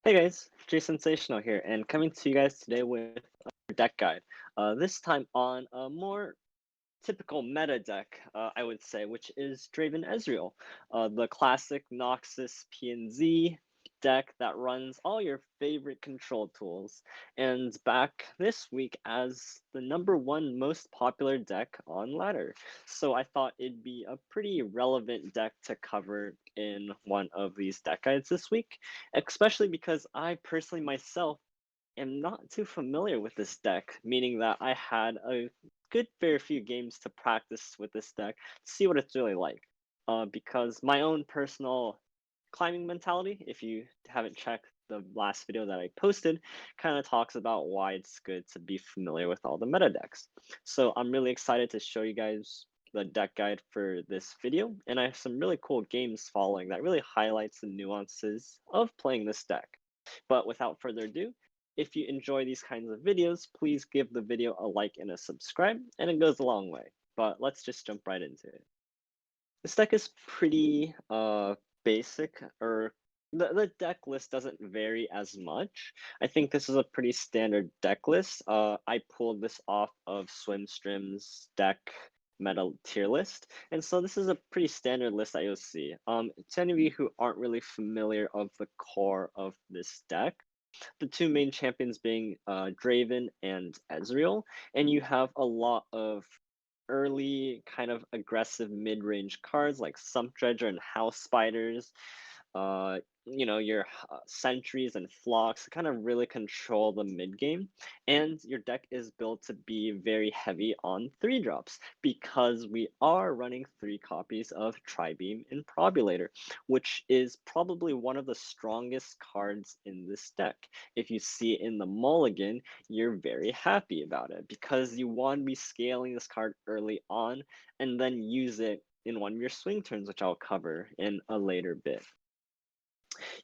Hey guys, Jay Sensational here, and coming to you guys today with a deck guide. This time on a more typical meta deck, I would say, which is Draven Ezreal, the classic Noxus PNZ deck that runs all your favorite control tools, and back this week as the #1 most popular deck on ladder. So I thought it'd be a pretty relevant deck to cover in one of these deck guides this week, especially because I personally myself am not too familiar with this deck, meaning that I had a good fair few games to practice with this deck to see what it's really like. Because my own personal climbing mentality, if you haven't checked the last video that I posted, kind of talks about why it's good to be familiar with all the meta decks. So I'm really excited to show you guys the deck guide for this video, and I have some really cool games following that really highlights the nuances of playing this deck. But without further ado, if you enjoy these kinds of videos, please give the video a like and a subscribe, and it goes a long way. But let's just jump right into it. This deck is pretty basic, or the deck list doesn't vary as much. I think this is a pretty standard deck list. I pulled this off of Swimstream's deck meta tier list, and so this is a pretty standard list that you'll see. To any of you who aren't really familiar of the core of this deck, the two main champions being Draven and Ezreal, and you have a lot of early kind of aggressive mid-range cards like Sump Dredger and House Spiders, your sentries and flocks kind of really control the mid game, and your deck is built to be very heavy on 3 drops because we are running 3 copies of Tribeam and Probulator, which is probably one of the strongest cards in this deck. If you see it in the mulligan, you're very happy about it because you want to be scaling this card early on and then use it in one of your swing turns, which I'll cover in a later bit.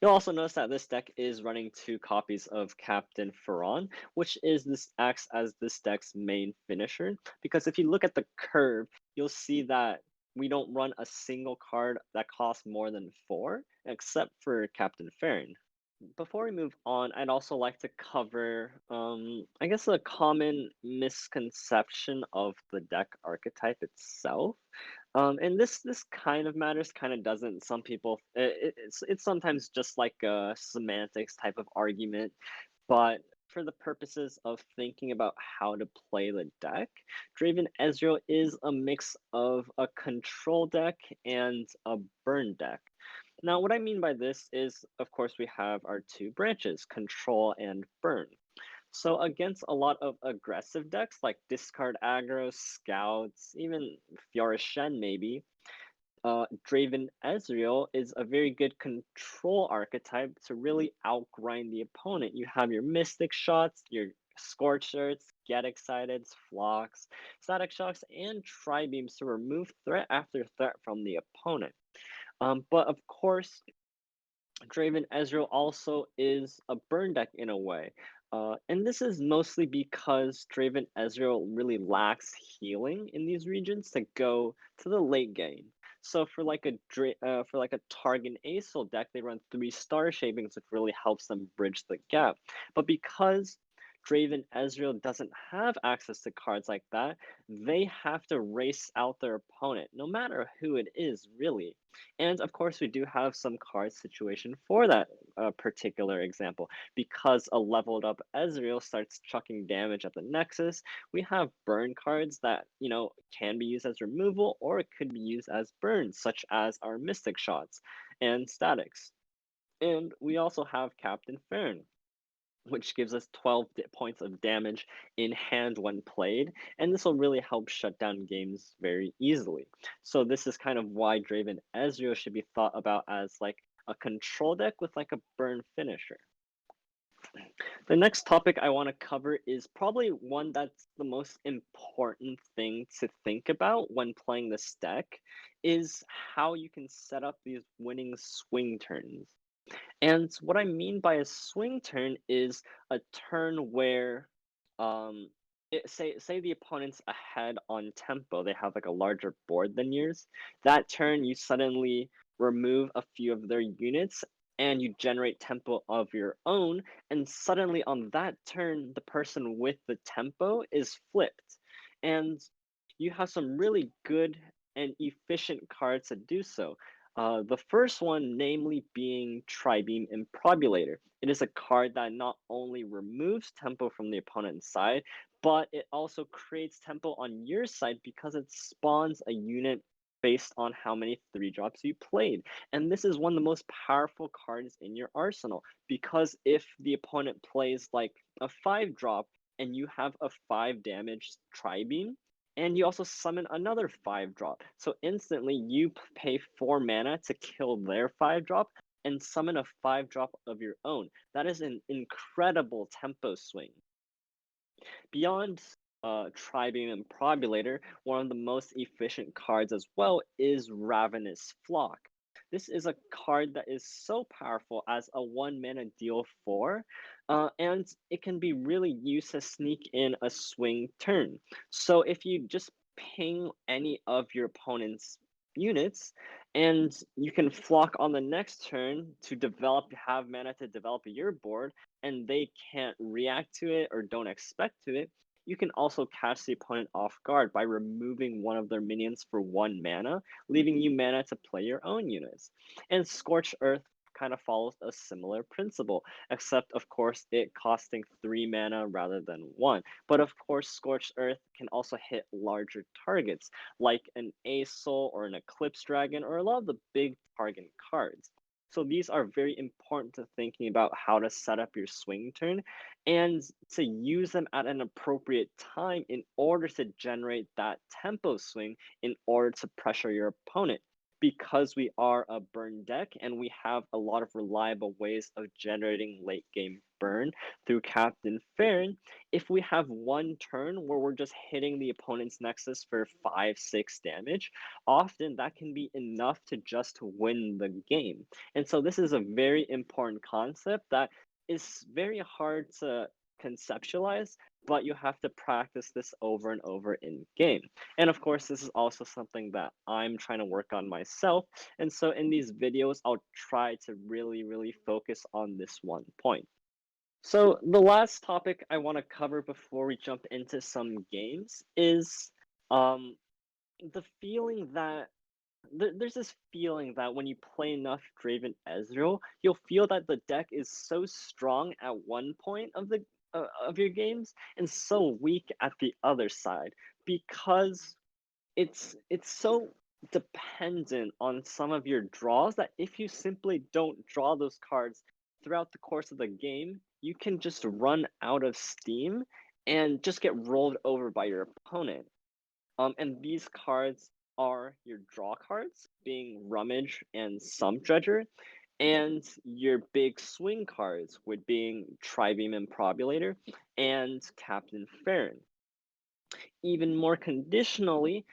You'll also notice that this deck is running 2 copies of Captain Ferron, which acts as this deck's main finisher. Because if you look at the curve, you'll see that we don't run a single card that costs more than 4, except for Captain Farron. Before we move on, I'd also like to cover, I guess, a common misconception of the deck archetype itself. And this kind of matters, kind of doesn't. Some people, it's sometimes just like a semantics type of argument, but for the purposes of thinking about how to play the deck, Draven Ezreal is a mix of a control deck and a burn deck. Now, what I mean by this is, of course, we have our 2 branches, control and burn. So against a lot of aggressive decks like discard aggro, scouts, even Fiora Shen maybe, Draven Ezreal is a very good control archetype to really outgrind the opponent. You have your Mystic Shots, your Scorched Earths, Get Excited, Flocks, Static Shocks, and Tribeams to remove threat after threat from the opponent. But of course, Draven Ezreal also is a burn deck in a way. And this is mostly because Draven Ezreal really lacks healing in these regions to go to the late game. So for like a Targan Acel deck, they run 3 star shapings, which really helps them bridge the gap. But because Draven Ezreal doesn't have access to cards like that, they have to race out their opponent, no matter who it is, really. And of course, we do have some card situation for that particular example. Because a leveled up Ezreal starts chucking damage at the Nexus, we have burn cards that, can be used as removal or it could be used as burns, such as our Mystic Shots and Statics. And we also have Captain Farron, which gives us 12 points of damage in hand when played, and this will really help shut down games very easily. So this is kind of why Draven Ezreal should be thought about as like a control deck with like a burn finisher. The next topic I want to cover is probably one that's the most important thing to think about when playing this deck, is how you can set up these winning swing turns. And what I mean by a swing turn is a turn where, say the opponent's ahead on tempo, they have like a larger board than yours. That turn, you suddenly remove a few of their units, and you generate tempo of your own, and suddenly on that turn, the person with the tempo is flipped. And you have some really good and efficient cards to do so. The first one, namely being Tribeam Improbulator. It is a card that not only removes tempo from the opponent's side, but it also creates tempo on your side because it spawns a unit based on how many 3-drops you played. And this is one of the most powerful cards in your arsenal because if the opponent plays like a 5-drop and you have a 5 damage Tribeam, and you also summon another 5-drop. So instantly you pay 4 mana to kill their 5-drop and summon a 5-drop of your own. That is an incredible tempo swing. Beyond Tribeam and Probulator, one of the most efficient cards as well is Ravenous Flock. This is a card that is so powerful as a 1-mana deal 4, and it can be really used to sneak in a swing turn. So if you just ping any of your opponent's units, and you can flock on the next turn to have mana to develop your board, and they can't react to it or don't expect to it, you can also catch the opponent off guard by removing one of their minions for 1 mana, leaving you mana to play your own units. And Scorched Earth kind of follows a similar principle, except of course it costing 3 mana rather than 1. But of course, Scorched Earth can also hit larger targets, like an Aesol or an Eclipse Dragon, or a lot of the big target cards. So these are very important to thinking about how to set up your swing turn and to use them at an appropriate time in order to generate that tempo swing in order to pressure your opponent. Because we are a burn deck and we have a lot of reliable ways of generating late game burn through Captain Farron, if we have one turn where we're just hitting the opponent's nexus for 5-6 damage, often that can be enough to just win the game. And so this is a very important concept that is very hard to conceptualize, but you have to practice this over and over in game. And of course, this is also something that I'm trying to work on myself. And so in these videos, I'll try to really focus on this one point. So the last topic I want to cover before we jump into some games is um, the feeling that there's this feeling that when you play enough Draven Ezreal, you'll feel that the deck is so strong at one point of your games and so weak at the other side because it's so dependent on some of your draws that if you simply don't draw those cards throughout the course of the game, you can just run out of steam and just get rolled over by your opponent. And these cards are your draw cards, being Rummage and Sump Dredger, and your big swing cards, with being Tribeam Improbulator and Captain Farron. Even more conditionally,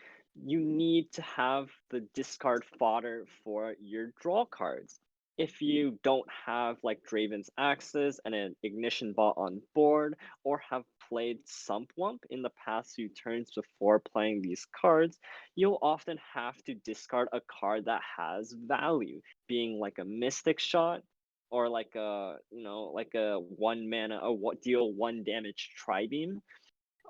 you need to have the discard fodder for your draw cards. If you don't have like Draven's Axis and an Ignition Bot on board, or have played Sumpwump in the past few turns before playing these cards, you'll often have to discard a card that has value, being like a Mystic Shot, or like like a 1 mana, deal 1 damage Tribeam.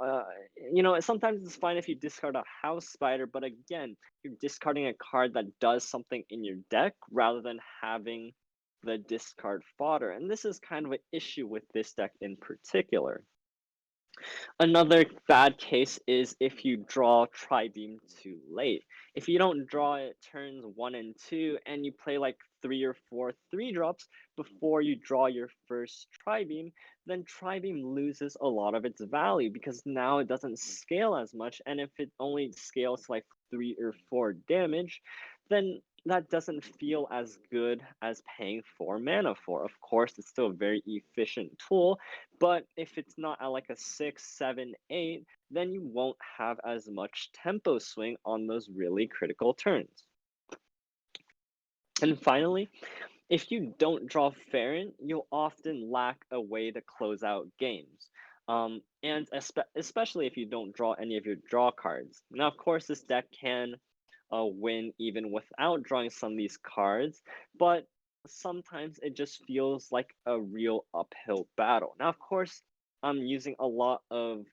uh, sometimes it's fine if you discard a House Spider, but again, you're discarding a card that does something in your deck rather than having the discard fodder. And this is kind of an issue with this deck in particular. Another bad case is if you draw Tribeam too late. If you don't draw it turns 1 and 2 and you play like 3 or 4 3-drops before you draw your first Tribeam, then Tribeam loses a lot of its value because now it doesn't scale as much, and if it only scales to like 3 or 4 damage, then that doesn't feel as good as paying 4 mana for. Of course, it's still a very efficient tool, but if it's not at like a 6, 7, 8, then you won't have as much tempo swing on those really critical turns. And finally, if you don't draw Farron, you'll often lack a way to close out games. And especially if you don't draw any of your draw cards. Now, of course, this deck can win even without drawing some of these cards, but sometimes it just feels like a real uphill battle. Now, of course, I'm using a lot of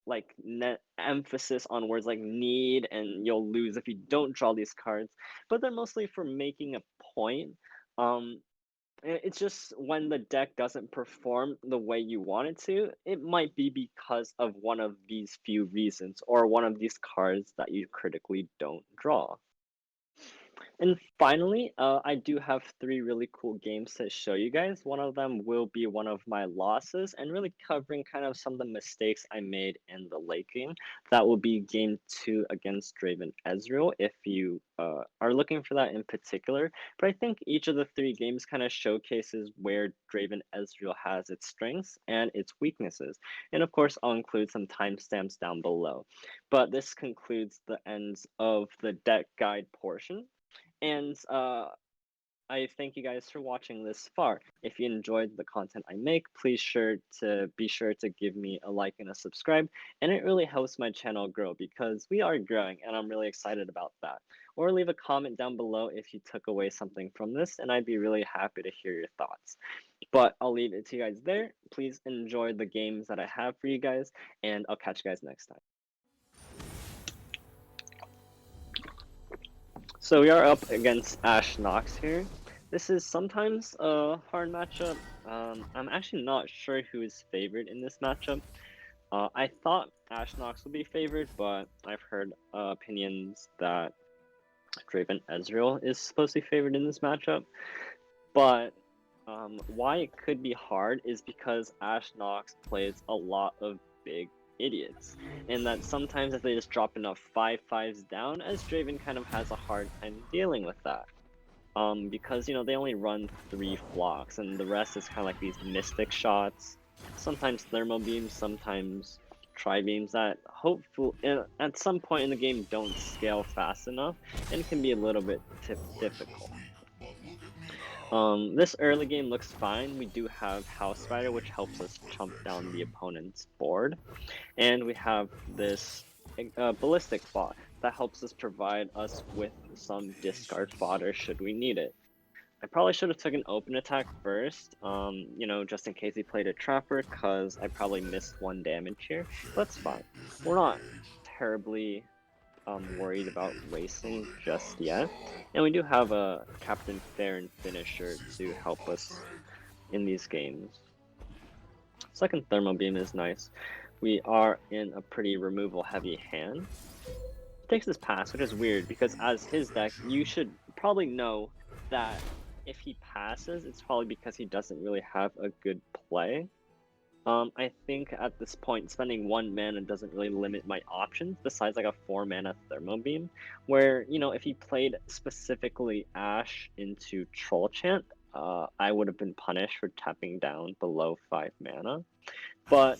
like net emphasis on words like need and you'll lose if you don't draw these cards, but they're mostly for making a point. Um, it's just when the deck doesn't perform the way you want it to, it might be because of one of these few reasons or one of these cards that you critically don't draw. And finally, I do have three really cool games to show you guys. One of them will be one of my losses and really covering kind of some of the mistakes I made in the late game. That will be game 2 against Draven Ezreal if you are looking for that in particular. But I think each of the three games kind of showcases where Draven Ezreal has its strengths and its weaknesses. And of course, I'll include some timestamps down below. But this concludes the ends of the deck guide portion. And I thank you guys for watching this far. If you enjoyed the content I make, please be sure to give me a like and a subscribe. And it really helps my channel grow because we are growing and I'm really excited about that. Or leave a comment down below if you took away something from this and I'd be really happy to hear your thoughts. But I'll leave it to you guys there. Please enjoy the games that I have for you guys and I'll catch you guys next time. So we are up against Ashe Nox here. This is sometimes a hard matchup. I'm actually not sure who is favored in this matchup. I thought Ashe Nox would be favored, but I've heard opinions that Draven Ezreal is supposed to be favored in this matchup. But why it could be hard is because Ashe Nox plays a lot of big idiots, and that sometimes if they just drop enough 5/5s down, as Draven kind of has a hard time dealing with that. Because you know they only run 3 flocks, and the rest is kind of like these mystic shots, sometimes thermal beams, sometimes tri-beams that hopefully at some point in the game don't scale fast enough and can be a little bit difficult. This early game looks fine. We do have House Spider, which helps us chump down the opponent's board. And we have this Ballistic Bot that helps us provide us with some discard fodder should we need it. I probably should have took an open attack first, you know, just in case he played a Trapper, because I probably missed 1 damage here. But that's fine. We're not terribly worried about racing just yet. And we do have a Captain Fair and Finisher to help us in these games. Second Thermal Beam is nice. We are in a pretty removal heavy hand. Takes this pass, which is weird because as his deck, you should probably know that if he passes, it's probably because he doesn't really have a good play. I think at this point, spending 1 mana doesn't really limit my options, besides like a 4 mana Thermo Beam, where, you know, if he played specifically Ashe into Troll Chant, I would have been punished for tapping down below 5 mana. But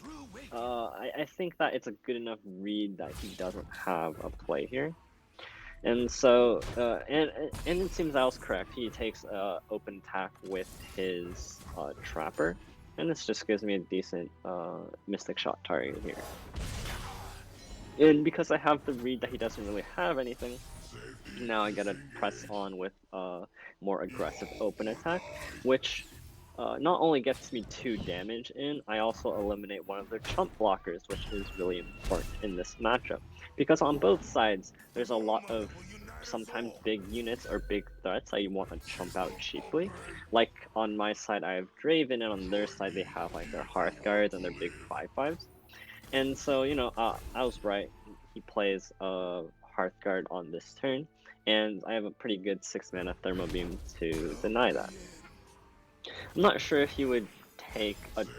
I think that it's a good enough read that he doesn't have a play here. And so, and it seems I was correct. He takes open attack with his Trapper. And this just gives me a decent Mystic Shot target here. And because I have the read that he doesn't really have anything, now I gotta press on with more aggressive open attack, which not only gets me 2 damage in, I also eliminate one of their chump blockers, which is really important in this matchup. Because on both sides, there's a lot of sometimes big units or big threats that you want to chump out cheaply. Like on my side I have Draven, and on their side they have like their Hearthguards and their big 5/5s. And so, you know, I was right. He plays Hearthguard on this turn, and I have a pretty good 6 mana Thermal Beam to deny that. I'm not sure if he would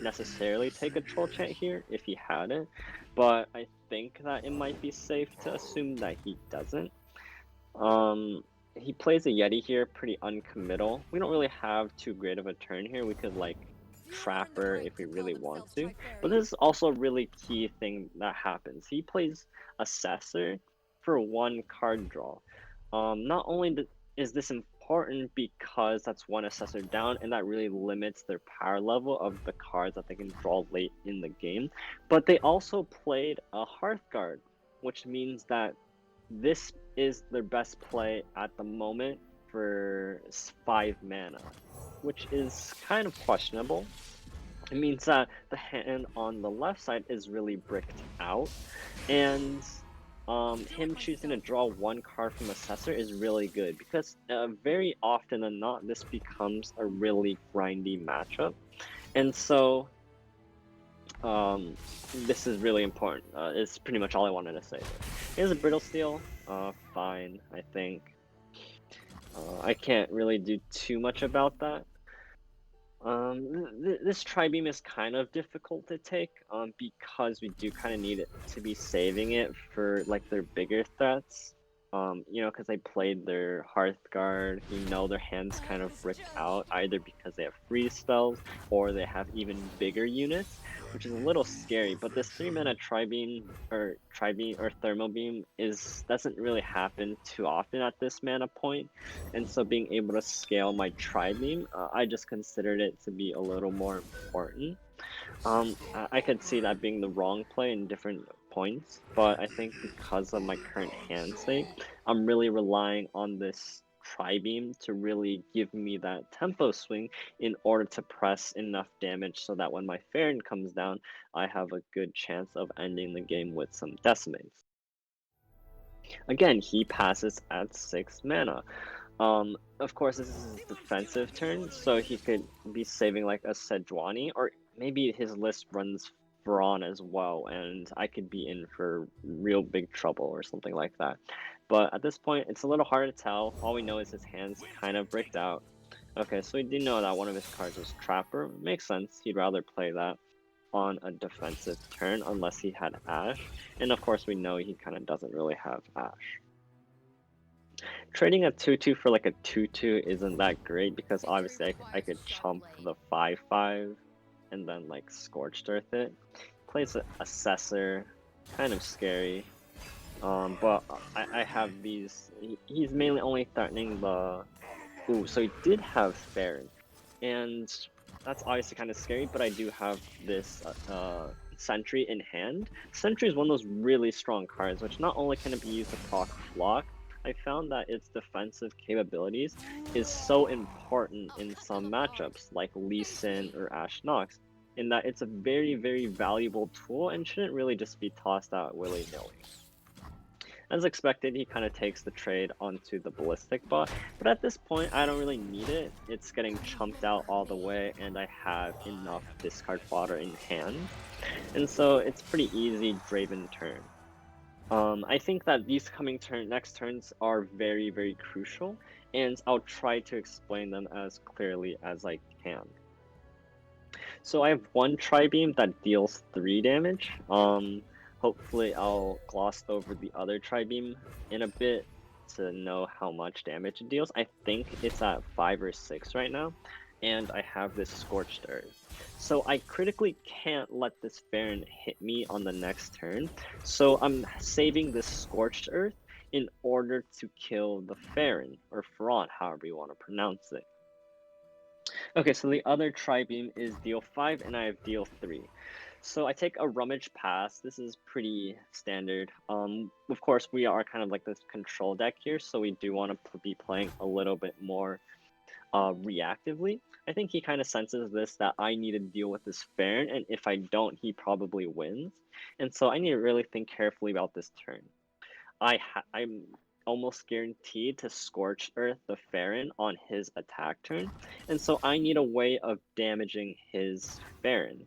necessarily take a Troll Chant here if he had it, but I think that it might be safe to assume that he doesn't. He plays a Yeti here, pretty uncommittal. We don't really have too great of a turn here. We could like Trapper if we really want to, but this is also a really key thing that happens. He plays Assessor for 1 card draw. Not only is this important because that's 1 Assessor down, and that really limits their power level of the cards that they can draw late in the game, but they also played a Hearthguard, which means that this is their best play at the moment for 5 mana, which is kind of questionable. It means that the hand on the left side is really bricked out, and him choosing to draw 1 card from Assessor is really good because very often than not, this becomes a really grindy matchup, and so this is really important. It's pretty much all I wanted to say there. Here's a Brittle Steel. Fine, I think. I can't really do too much about that. This Tri-Beam is kind of difficult to take, because we do kind of need it to be saving it for, like, their bigger threats. You know, because I played their Hearthguard, you know their hand's kind of bricked out, either because they have freeze spells, or they have even bigger units, which is a little scary, but this 3-mana Tri-Beam, or Thermal Beam doesn't really happen too often at this mana point, and so being able to scale my Tri-Beam, I just considered it to be a little more important. I could see that being the wrong play in different points, but I think because of my current hand state, I'm really relying on this Tri-Beam to really give me that tempo swing in order to press enough damage so that when my Farron comes down, I have a good chance of ending the game with some decimates. Again, he passes at 6 mana. Of course, this is his defensive turn, so he could be saving like a Sejuani, or maybe his list runs Thrawn as well, and I could be in for real big trouble or something like that. But at this point, it's a little hard to tell. All we know is his hand's kind of bricked out. Okay, so we did know that one of his cards was Trapper. Makes sense. He'd rather play that on a defensive turn unless he had Ashe. And of course, we know he kind of doesn't really have Ashe. Trading a 2/2 for like a 2/2 isn't that great because obviously I could chump the 5/5 and then like Scorched Earth it. Plays an Assessor, kind of scary. But I have these. He's mainly only threatening the. Ooh, so he did have Farron, and that's obviously kind of scary. But I do have this Sentry in hand. Sentry is one of those really strong cards, which not only can it be used to proc Flock. I found that its defensive capabilities is so important in some matchups, like Lee Sin or Ashe Nox, in that it's a very, very valuable tool and shouldn't really just be tossed out willy-nilly. As expected, he kind of takes the trade onto the Ballistic Bot, but at this point, I don't really need it. It's getting chumped out all the way, and I have enough discard fodder in hand. And so it's pretty easy Draven turn. I think that these coming next turns are very, very crucial, and I'll try to explain them as clearly as I can. So I have 1 Tri-Beam that deals 3 damage. Hopefully I'll gloss over the other Tri-Beam in a bit to know how much damage it deals. I think it's at 5 or 6 right now, and I have this Scorched Earth. So I critically can't let this Farron hit me on the next turn, so I'm saving this Scorched Earth in order to kill the Farron, or Thrawn, however you want to pronounce it. Okay, so the other Tri-Beam is deal 5 and I have deal 3. So I take a Rummage Pass. This is pretty standard. Of course, we are kind of like this control deck here, so we do want to be playing a little bit more reactively. I think he kind of senses this, that I need to deal with this Farron, and if I don't, he probably wins. And so I need to really think carefully about this turn. I'm almost guaranteed to Scorch Earth the Farron on his attack turn, and so I need a way of damaging his Farron.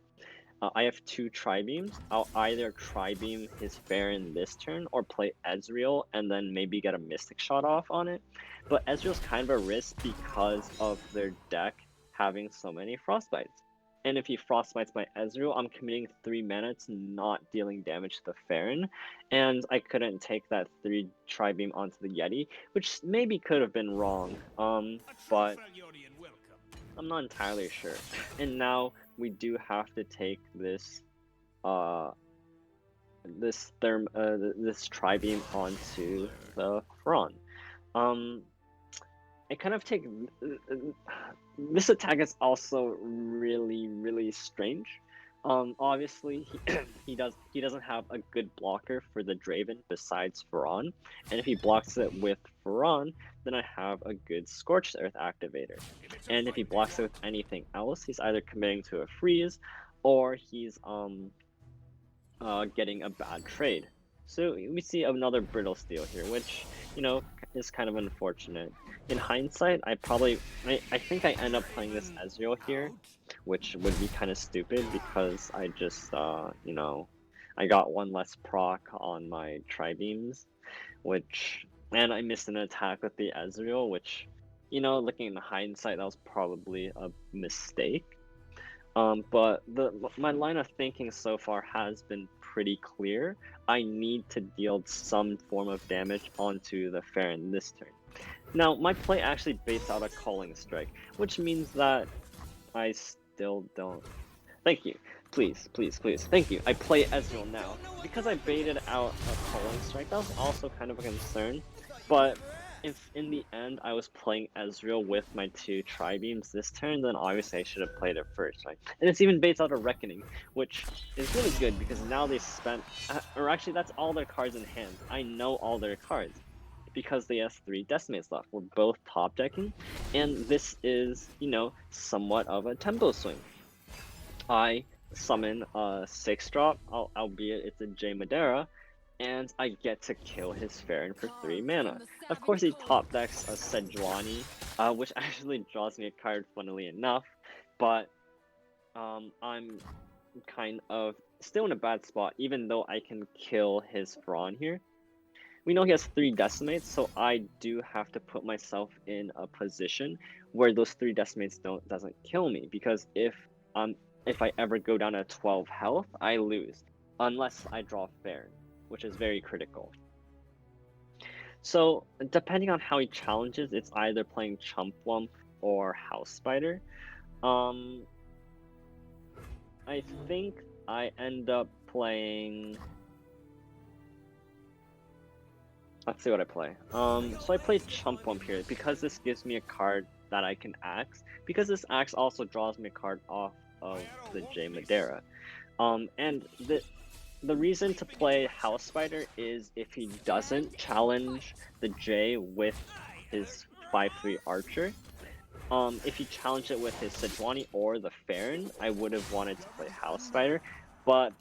I have 2 Tri-Beams. I'll either Tri-Beam his Farron this turn or play Ezreal and then maybe get a Mystic Shot off on it. But Ezreal's kind of a risk because of their deck having so many Frostbites. And if he Frostbites my Ezreal, I'm committing 3 mana to not dealing damage to the Farron, and I couldn't take that 3 Tri-Beam onto the Yeti, which maybe could have been wrong, but I'm not entirely sure. And now we do have to take this this Tri-Beam onto the Thrawn. I kind of take this attack is also really, really strange. Obviously he doesn't have a good blocker for the Draven besides Faron, and if he blocks it with Faron, then I have a good Scorched Earth activator. And if he blocks it with anything else, he's either committing to a freeze, or he's getting a bad trade. So we see another brittle steel here, which, you know, is kind of unfortunate. In hindsight, I think I end up playing this Ezreal here, which would be kind of stupid because I just, you know, I got one less proc on my tri-beams, and I missed an attack with the Ezreal, which, you know, looking in hindsight, that was probably a mistake. But my line of thinking so far has been pretty clear. I need to deal some form of damage onto the Farron this turn. Now, my play actually baits out a Calling Strike, which means that I still don't. Thank you. Please, please, please. Thank you. I play Ezreal now. Because I baited out a Calling Strike, that was also kind of a concern. But if in the end I was playing Ezreal with my two Tri-Beams this turn, then obviously I should have played it first, right? And it's even baits out a Reckoning, which is really good because now they spent, or actually that's all their cards in hand. I know all their cards because they have 3 Decimates left. We're both top decking, and this is, you know, somewhat of a tempo swing. I summon a 6-drop, albeit it's a J Madeira, and I get to kill his Farron for 3 mana. Of course, he top decks a Sejuani, which actually draws me a card, funnily enough, but I'm kind of still in a bad spot, even though I can kill his Faron here. We know he has 3 Decimates, so I do have to put myself in a position where those 3 Decimates doesn't kill me, because if I ever go down to 12 health, I lose, unless I draw Farron, which is very critical. So depending on how he challenges, it's either playing Chump Lump or House Spider. I think I end up playing. Let's see what I play. So I play Chump Lump here because this gives me a card that I can axe. Because this axe also draws me a card off of the J Madeira. And the reason to play House Spider is if he doesn't challenge the J with his 5/3 Archer. If he challenged it with his Sejuani or the Farron, I would have wanted to play House Spider, but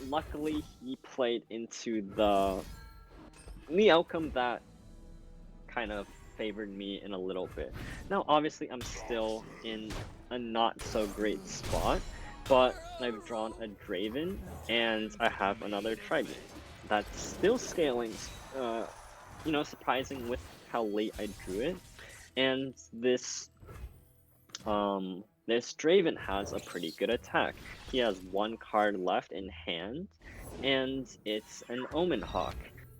luckily he played into the outcome that kind of favored me in a little bit. Now, obviously, I'm still in a not so great spot, but I've drawn a Draven and I have another Trigon. That's still scaling, you know, surprising with how late I drew it. And this Draven has a pretty good attack. He has 1 card left in hand, and it's an Omen Hawk.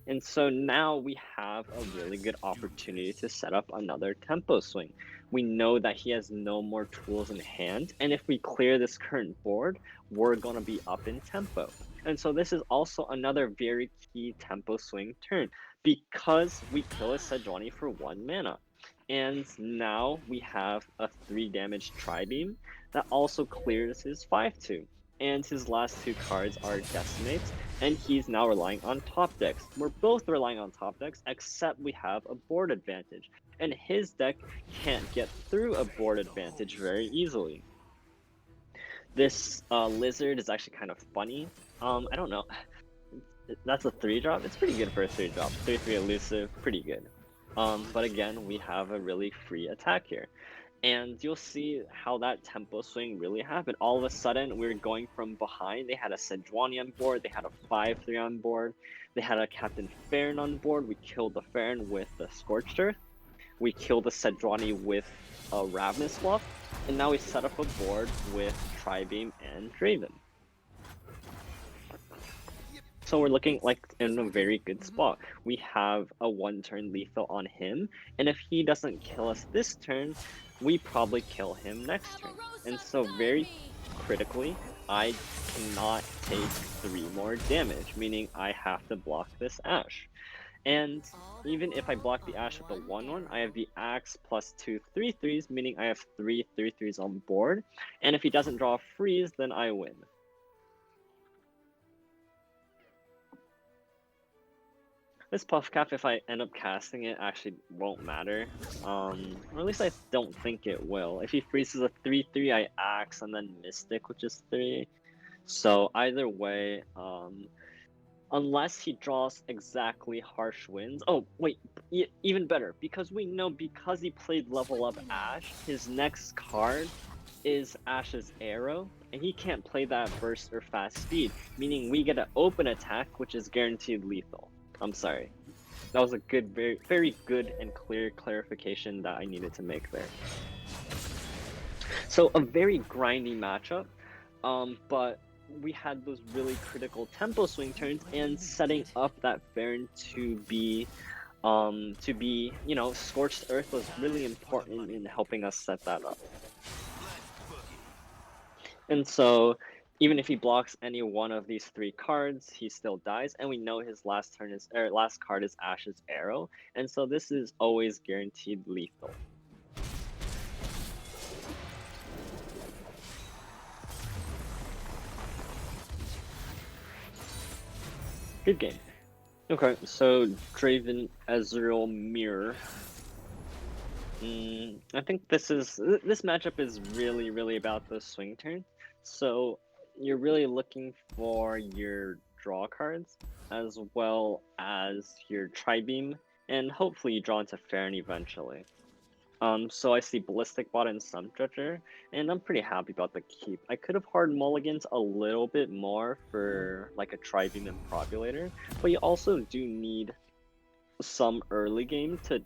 And so now we have a really good opportunity to set up another tempo swing. We know that he has no more tools in hand, and if we clear this current board, we're going to be up in tempo. And so this is also another very key tempo swing turn, because we kill a Sejuani for 1 mana. And now we have a 3 damage Tri-Beam that also clears his 5/2. And his last 2 cards are Decimates, and he's now relying on top decks. We're both relying on top decks, except we have a board advantage. And his deck can't get through a board advantage very easily. This Lizard is actually kind of funny. I don't know. That's a 3-drop? It's pretty good for a 3-drop. 3/3 elusive, pretty good. But again, we have a really free attack here. And you'll see how that tempo swing really happened. All of a sudden, we were going from behind. They had a Sejuani on board. They had a 5/3 on board. They had a Captain Farron on board. We killed the Farron with the Scorched Earth. We killed the Sejuani with a Ravenous Fluff. And now we set up a board with Tri-Beam and Draven. So we're looking like in a very good spot. We have a 1-turn lethal on him, and if he doesn't kill us this turn, we probably kill him next turn. And so very critically, I cannot take 3 more damage, meaning I have to block this Ashe. And even if I block the Ashe with the 1/1, I have the Axe plus 2 3/3s, meaning I have 3 3/3s on board. And if he doesn't draw a freeze, then I win. This puff cap, if I end up casting it, actually won't matter. Or at least I don't think it will. If he freezes a 3/3, I axe and then Mystic, which is 3. So either way, unless he draws exactly Harsh Winds. Oh, wait, even better, because we know because he played level up Ashe, his next card is Ashe's Arrow, and he can't play that burst or fast speed, meaning we get an open attack, which is guaranteed lethal. I'm sorry. That was a good, very, very good and clear clarification that I needed to make there. So a very grindy matchup, but we had those really critical tempo swing turns and setting up that Baron to be, you know, Scorched Earth was really important in helping us set that up. And so, even if he blocks any one of these 3 cards, he still dies, and we know his last card is Ashe's Arrow, and so this is always guaranteed lethal. Good game. Okay, so Draven, Ezreal, Mirror. I think this matchup is really about the swing turn. So you're really looking for your draw cards as well as your Tri-Beam, and hopefully you draw into Farron eventually. So I see Ballistic Bot and Sunstretcher, and I'm pretty happy about the keep. I could have hard mulligans a little bit more for like a Tri-Beam and Probulator, but you also do need some early game to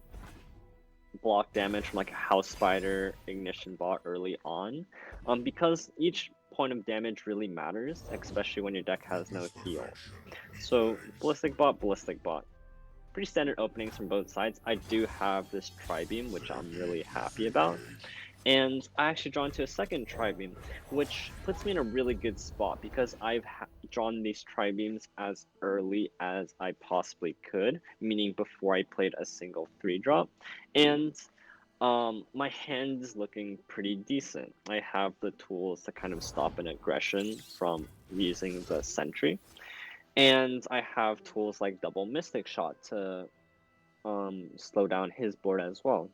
block damage from like a House Spider, Ignition Bot early on, because each point of damage really matters, especially when your deck has no heal. So Ballistic Bot, pretty standard openings from both sides. I do have this Tri-Beam, which I'm really happy about. And I actually draw into a second Tri-Beam, which puts me in a really good spot because I've drawn these Tri-Beams as early as I possibly could, meaning before I played a single 3-drop. And my hand is looking pretty decent. I have the tools to kind of stop an aggression from using the Sentry. And I have tools like Double Mystic Shot to slow down his board as well.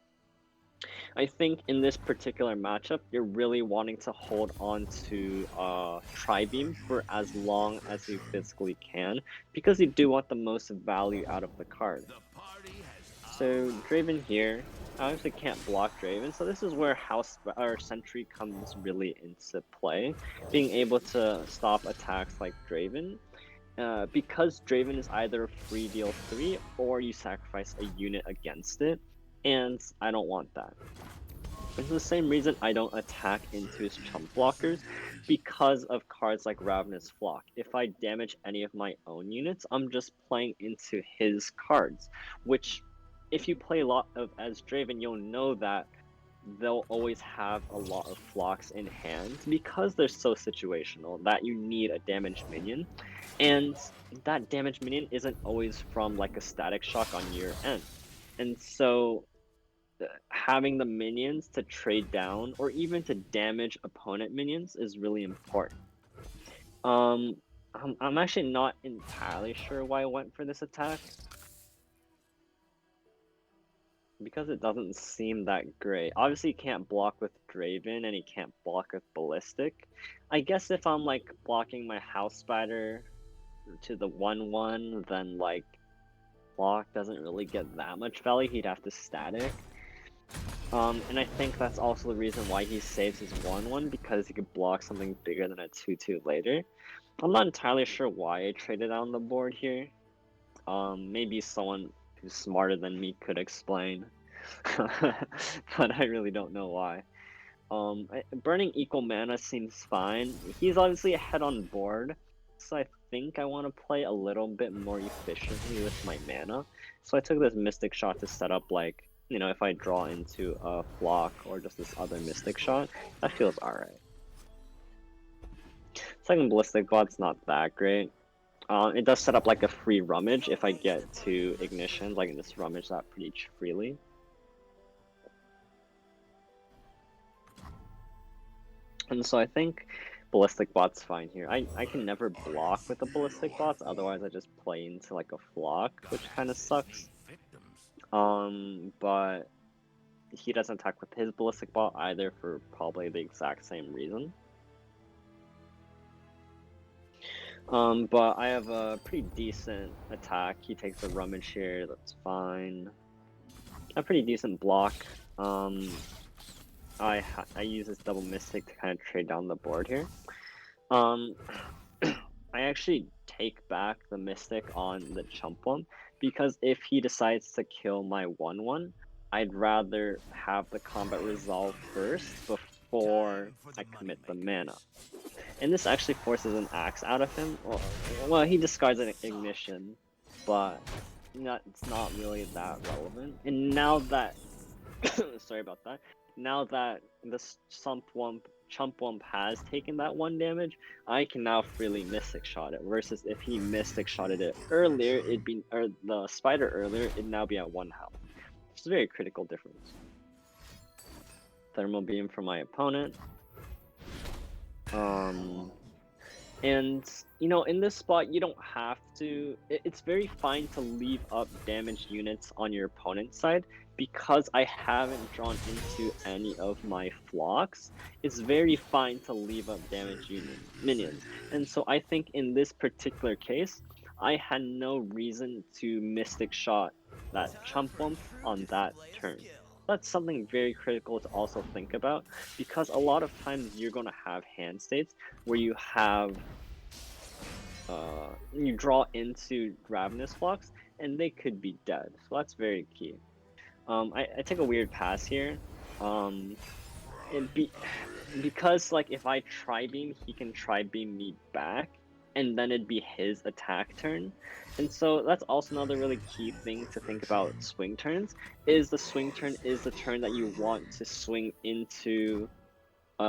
I think in this particular matchup, you're really wanting to hold on to Tri-Beam for as long as you physically can, because you do want the most value out of the card. So Draven here, I obviously can't block Draven, so this is where House or Sentry comes really into play, being able to stop attacks like Draven. Because Draven is either free deal 3 or you sacrifice a unit against it, and I don't want that. It's the same reason I don't attack into his chump blockers, because of cards like Ravenous Flock. If I damage any of my own units, I'm just playing into his cards, which if you play a lot of as Draven, you'll know that they'll always have a lot of flocks in hand because they're so situational that you need a damaged minion, and that damaged minion isn't always from like a static shock on your end. And so having the minions to trade down or even to damage opponent minions is really important. I'm actually not entirely sure why I went for this attack, because it doesn't seem that great. Obviously, you can't block with Draven, and you can't block with Ballistic. I guess if I'm like blocking my House Spider to the 1/1, then like block doesn't really get that much value. He'd have to static. And I think that's also the reason why he saves his 1/1, because he could block something bigger than a 2/2 later. I'm not entirely sure why I traded on the board here. Maybe someone who's smarter than me could explain, but I really don't know why. Burning equal mana seems fine. He's obviously ahead on board, so I think I want to play a little bit more efficiently with my mana. So I took this Mystic Shot to set up, like, you know, if I draw into a Flock or just this other Mystic Shot, that feels alright. Second Ballistic Bot's not that great. It does set up like a free rummage if I get to Ignition, like in this rummage that pretty freely. And so I think Ballistic Bot's fine here. I can never block with the Ballistic Bots, otherwise I just play into like a flock, which kind of sucks. But he doesn't attack with his Ballistic Bot either for probably the exact same reason. But I have a pretty decent attack. He takes a rummage here, that's fine. A pretty decent block. I use this double Mystic to kind of trade down the board here. I actually take back the Mystic on the Chump one, because if he decides to kill my 1/1, I'd rather have the combat resolve first before I commit the mana. And this actually forces an axe out of him. Well, he discards an ignition, but it's not really that relevant. And now that sorry about that. Now that the Chump Wump has taken that 1 damage, I can now freely Mystic Shot it. Versus if he Mystic Shotted it earlier, or the spider earlier, it'd now be at 1 health. It's a very critical difference. Thermal Beam from my opponent. And you know, in this spot, you don't have to. It's very fine to leave up damaged units on your opponent's side, because I haven't drawn into any of my flocks. It's very fine to leave up damaged minions. And so I think in this particular case, I had no reason to Mystic Shot that Chump Wump on that turn. That's something very critical to also think about, because a lot of times you're going to have hand states where you have you draw into Ravenous flocks and they could be dead, so that's very key. I take a weird pass here, because like if I Tri-Beam, he can Tri-Beam me back, and then it'd be his attack turn. And so that's also another really key thing to think about swing turns, is the swing turn is the turn that you want to swing into.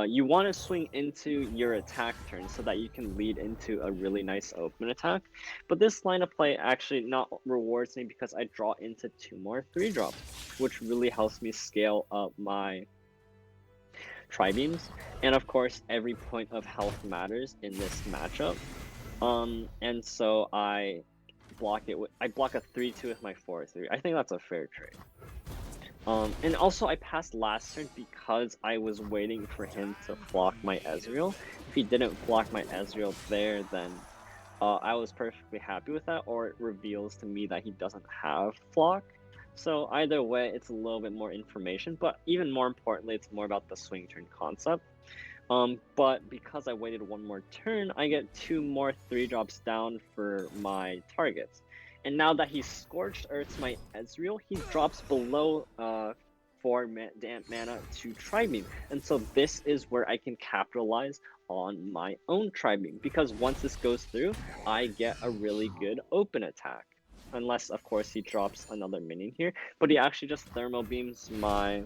You want to swing into your attack turn so that you can lead into a really nice open attack. But this line of play actually not rewards me, because I draw into 2 more 3-drops, which really helps me scale up my Tri-Beams. And of course, every point of health matters in this matchup. And so I block a 3/2 with my 4/3. I think that's a fair trade. And also I passed last turn because I was waiting for him to flock my Ezreal. If he didn't flock my Ezreal there, then I was perfectly happy with that, or it reveals to me that he doesn't have flock. So either way, it's a little bit more information, but even more importantly, it's more about the swing turn concept. But because I waited 1 more turn, I get 2 more 3-drops down for my targets. And now that he Scorched Earths my Ezreal, he drops below 4 mana to Tri-Beam. And so this is where I can capitalize on my own Tri-Beam, because once this goes through, I get a really good open attack. Unless, of course, he drops another minion here. But he actually just Thermal Beams my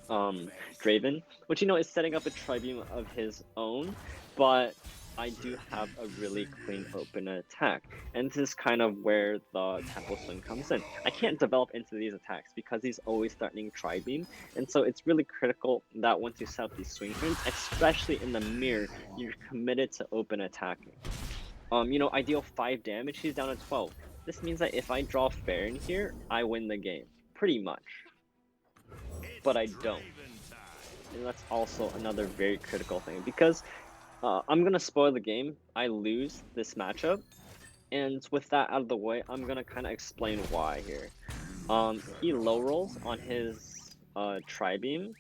Draven, which, you know, is setting up a Tri-Beam of his own, but I do have a really clean open attack, and this is kind of where the Tempo Swing comes in. I can't develop into these attacks because he's always threatening Tri-Beam, and so it's really critical that once you set up these swing turns, especially in the mirror, you're committed to open attacking. You know, I deal 5 damage, he's down to 12. This means that if I draw Farron here, I win the game, pretty much. But I don't. And that's also another very critical thing, because I'm gonna spoil the game. I lose this matchup, and with that out of the way, I'm gonna kind of explain why here. He low rolls on his Tri-Beam,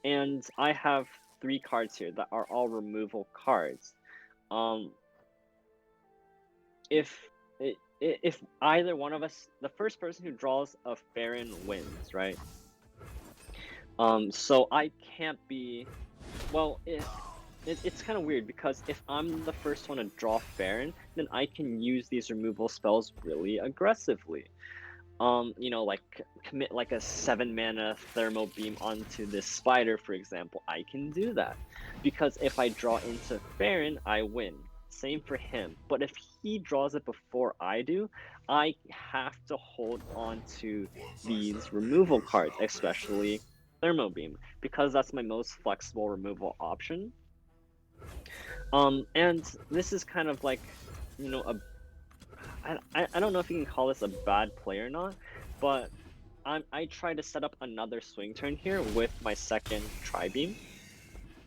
and I have 3 cards here that are all removal cards. If either one of us, the first person who draws a Farron wins, right? So I can't be, well, it's kind of weird, because if I'm the first one to draw Farron, then I can use these removal spells really aggressively. You know, like commit like a 7 mana Thermal Beam onto this spider, for example. I can do that, because if I draw into Farron, I win. Same for him. But if he draws it before I do, I have to hold on to these removal cards, especially Thermal Beam, because that's my most flexible removal option. And this is kind of like, you know, I don't know if you can call this a bad play or not, but I try to set up another swing turn here with my second tri-beam,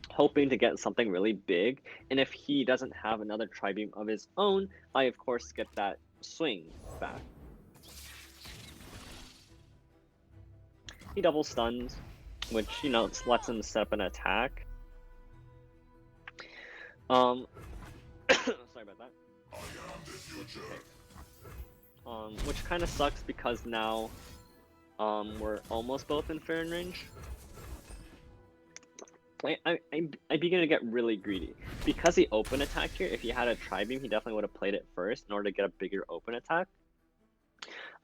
hoping to get something really big. And if he doesn't have another tri-beam of his own, I of course get that swing back. He double stuns, which, you know, lets him set up an attack. Sorry about that. Which kind of sucks because now we're almost both in fair range. I begin to get really greedy. Because he open attack here, if he had a tri-beam, he definitely would have played it first in order to get a bigger open attack.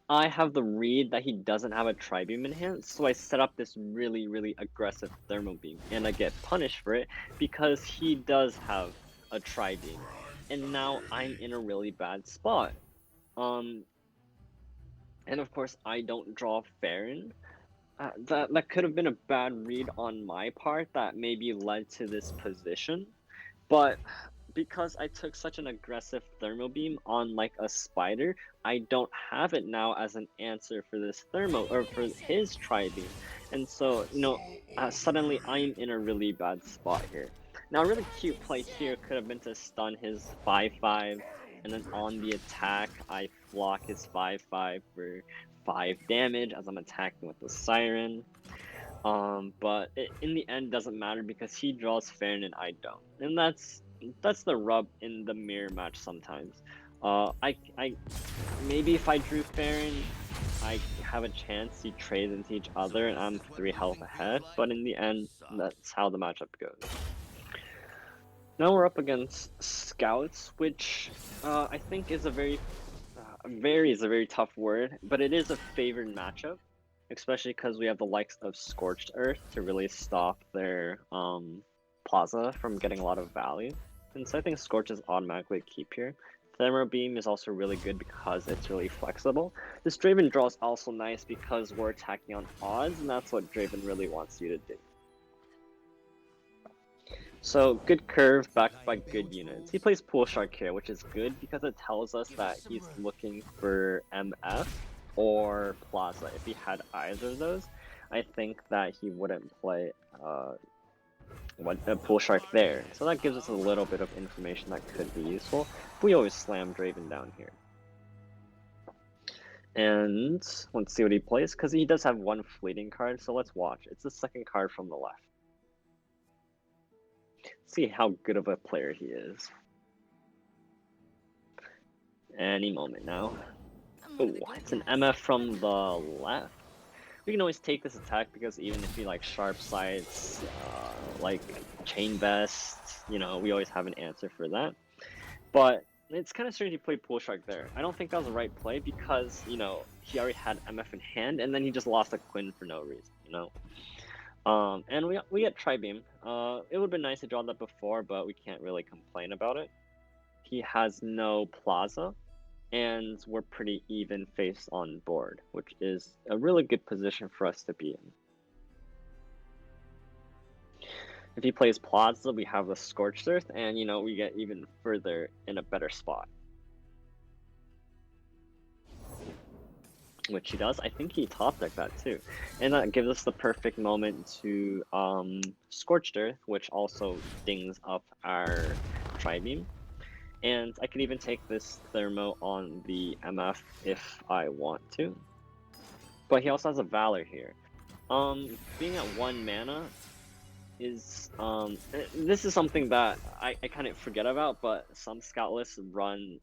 I have the read that he doesn't have a tri-beam in hand, so I set up this really aggressive thermal beam, and I get punished for it because he does have a tri-beam. And now I'm in a really bad spot. And of course I don't draw Farron. That could have been a bad read on my part that maybe led to this position, but because I took such an aggressive thermal beam on like a spider, I don't have it now as an answer for this thermo or for his tri-beam, and so you know, suddenly I'm in a really bad spot here. Now a really cute play here could have been to stun his 5/5, and then on the attack I block his 5/5 for 5 damage as I'm attacking with the siren. But it, in the end, doesn't matter because he draws Farron and I don't, and that's the rub in the mirror match sometimes. I maybe if I drew Farron, I have a chance to trade into each other, and I'm 3 health ahead. But in the end, that's how the matchup goes. Now we're up against Scouts, which I think is a very is a very tough word, but it is a favored matchup, especially because we have the likes of Scorched Earth to really stop their Plaza from getting a lot of value. And so I think Scorch is automatically a keep here. Thermal Beam is also really good because it's really flexible. This Draven draw is also nice because we're attacking on odds, and that's what Draven really wants you to do. So, good curve backed by good units. He plays Pool Shark here, which is good because it tells us that he's looking for MF or Plaza. If he had either of those, I think that he wouldn't play Pool Shark there. So that gives us a little bit of information that could be useful. We always slam Draven down here. And let's see what he plays, because he does have one fleeting card, so let's watch. It's the second card from the left. See how good of a player he is. Any moment now. Oh, it's an MF from the left. We can always take this attack because even if he like sharp sights, like chain vest, you know, we always have an answer for that. But it's kind of strange he played Pool Shark there. I don't think that was the right play because, you know, he already had MF in hand and then he just lost a Quinn for no reason, you know? And we get Tri-Beam. It would've been nice to draw that before, but we can't really complain about it. He has no Plaza, and we're pretty even face on board, which is a really good position for us to be in. If he plays Plaza, we have the Scorched Earth, and you know, we get even further in a better spot. Which he does. I think he top decked that too. And that gives us the perfect moment to Scorched Earth, which also dings up our Tri-Beam. And I could even take this Thermo on the MF if I want to. But he also has a Valor here. Being at 1 mana is this is something that I kind of forget about, but some scout lists run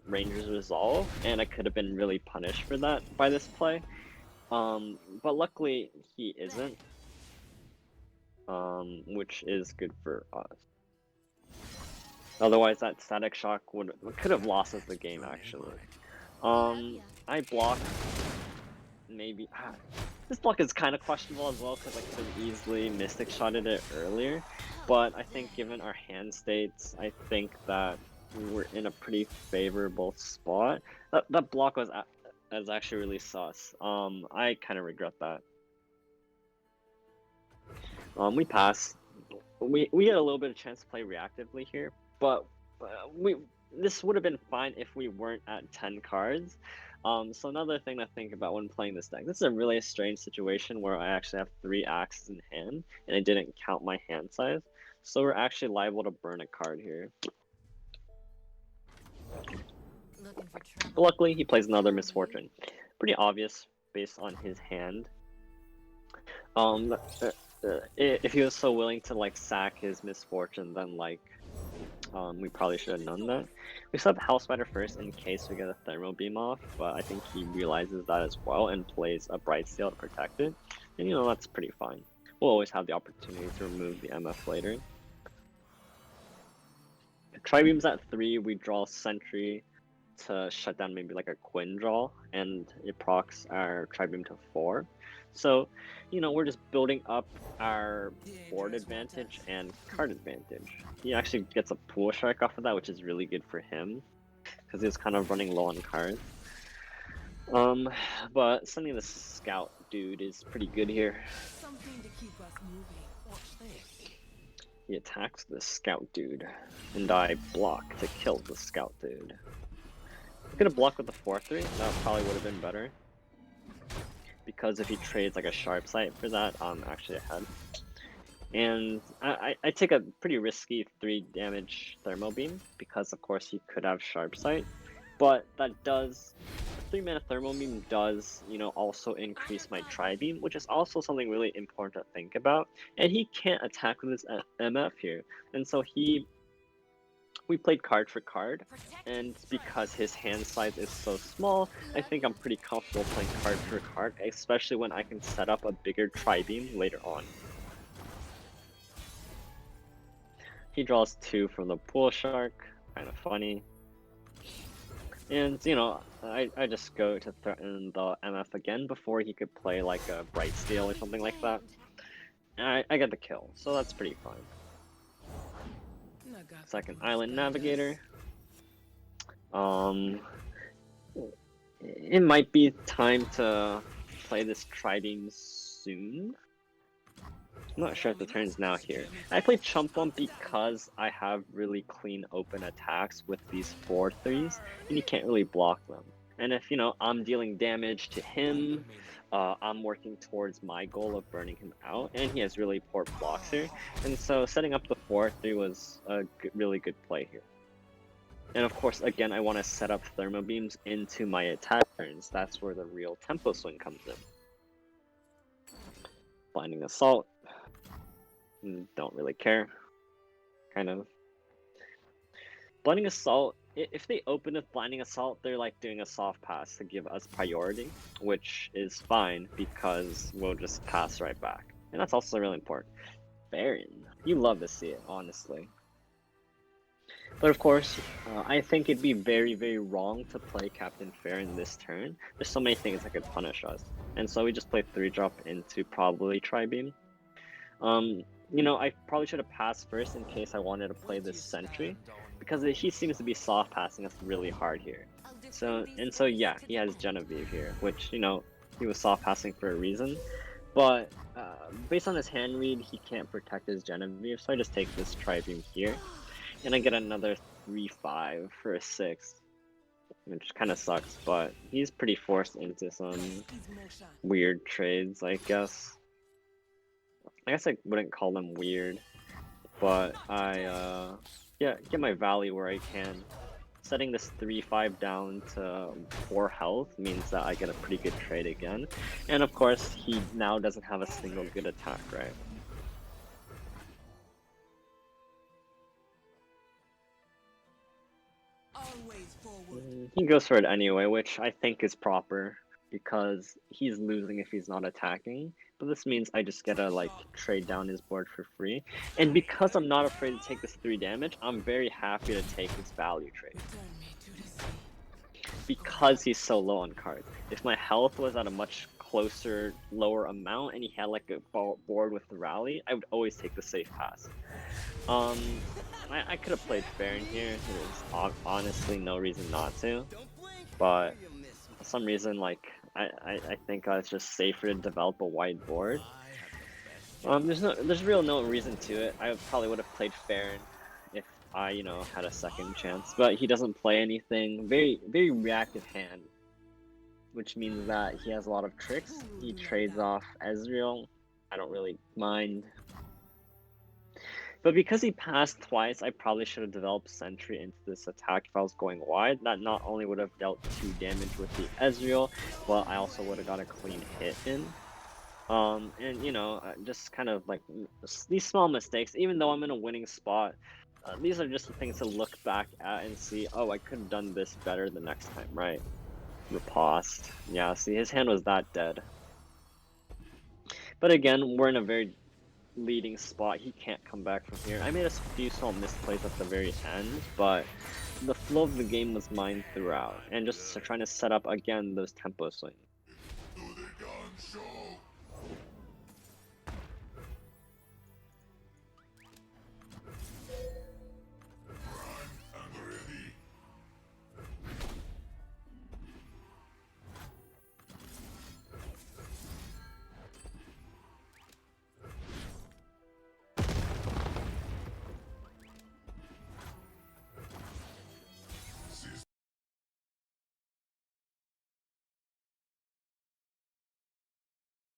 Ranger's Resolve, and I could have been really punished for that by this play. But luckily he isn't, which is good for us. Otherwise that Static Shock could have lost us the game actually. I block maybe. This block is kind of questionable as well because I could have easily Mystic Shotted it earlier, but I think given our hand states, I think that we were in a pretty favorable spot. That block was actually really sus. I kind of regret that. We pass. we had a little bit of chance to play reactively here, but we this would have been fine if we weren't at 10 cards. So another thing to think about when playing this deck, this is a really strange situation where I actually have 3 axes in hand, and I didn't count my hand size, so we're actually liable to burn a card here. But luckily, he plays another Misfortune. Pretty obvious based on his hand. If he was so willing to like sack his Misfortune, then like we probably should have known that. We sub House Spider first in case we get a Thermal Beam off, but I think he realizes that as well and plays a Bright Steel to protect it. And you know, that's pretty fine. We'll always have the opportunity to remove the MF later. Tri-Beam's at 3, we draw Sentry to shut down maybe like a Quinn draw, and it procs our Tri-Beam to 4. So, you know, we're just building up our board advantage and card advantage. He actually gets a Pool Shark off of that, which is really good for him, because he was kind of running low on cards. But sending the Scout dude is pretty good here. Something to keep us moving. Watch this. He attacks the Scout dude, and I block to kill the Scout dude. I could have blocked with the 4-3, that probably would have been better. Because if he trades like a Sharp Sight for that, I'm actually ahead. And I take a pretty risky 3 damage Thermal Beam, because of course he could have Sharp Sight. But that does, 3 mana Thermal Beam does, you know, also increase my Tri-Beam, which is also something really important to think about. And he can't attack with his MF here. And so we played card for card, and because his hand size is so small, I think I'm pretty comfortable playing card for card, especially when I can set up a bigger Tri-Beam later on. He draws 2 from the Pool Shark, kind of funny. And, you know, I just go to threaten the MF again before he could play like a Bright Steel or something like that. And I get the kill, so that's pretty fine. Second Island Navigator. It might be time to play this Tri-Beam soon. I'm not sure if the turn is now here. I play Chump Bump because I have really clean open attacks with these 4-3s, and you can't really block them. And if, you know, I'm dealing damage to him, I'm working towards my goal of burning him out, and he has really poor blocks here. And so setting up the 4-3 was a really good play here. And of course, again, I want to set up Thermal Beams into my attack turns. That's where the real tempo swing comes in. Blinding Assault. Don't really care. Kind of. Blinding Assault, if they open with Blinding Assault, they're like doing a soft pass to give us priority, which is fine because we'll just pass right back. And that's also really important. Baron. You love to see it, honestly. But of course, I think it'd be very, very wrong to play Captain Farron this turn. There's so many things that could punish us. And so we just play 3-drop into probably Tri-Beam. You know, I probably should have passed first in case I wanted to play this Sentry, because he seems to be soft passing us really hard here. So yeah, he has Genevieve here, which, you know, he was soft passing for a reason. But based on his hand read, he can't protect his Genevieve, so I just take this Tri-Beam here. And I get another 3-5 for a 6, which kind of sucks, but he's pretty forced into some weird trades, I guess. I guess I wouldn't call them weird, but I get my value where I can. Setting this 3-5 down to 4 health means that I get a pretty good trade again. And of course, he now doesn't have a single good attack, right? He goes for it anyway, which I think is proper, because he's losing if he's not attacking. But this means I just get to like trade down his board for free. And because I'm not afraid to take this 3 damage, I'm very happy to take this value trade. Because he's so low on cards. If my health was at a much closer, lower amount, and he had like a board with the rally, I would always take the safe pass. I could have played Baron here. There's honestly no reason not to, but for some reason, like I think it's just safer to develop a wide board. There's real no reason to it. I probably would have played Farron if I, had a second chance. But he doesn't play anything. Very reactive hand, which means that he has a lot of tricks. He trades off Ezreal. I don't really mind. But because he passed twice, I probably should have developed Sentry into this attack if I was going wide. That not only would have dealt 2 damage with the Ezreal, but I also would have got a clean hit in. And just kind of like these small mistakes, even though I'm in a winning spot, these are just the things to look back at and see, oh, I could have done this better the next time, right? Riposte. Yeah, see, his hand was that dead. But again, we're in a very leading spot. He can't come back from here. I made a few small misplays at the very end, but the flow of the game was mine throughout, and just trying to set up again those tempo swings.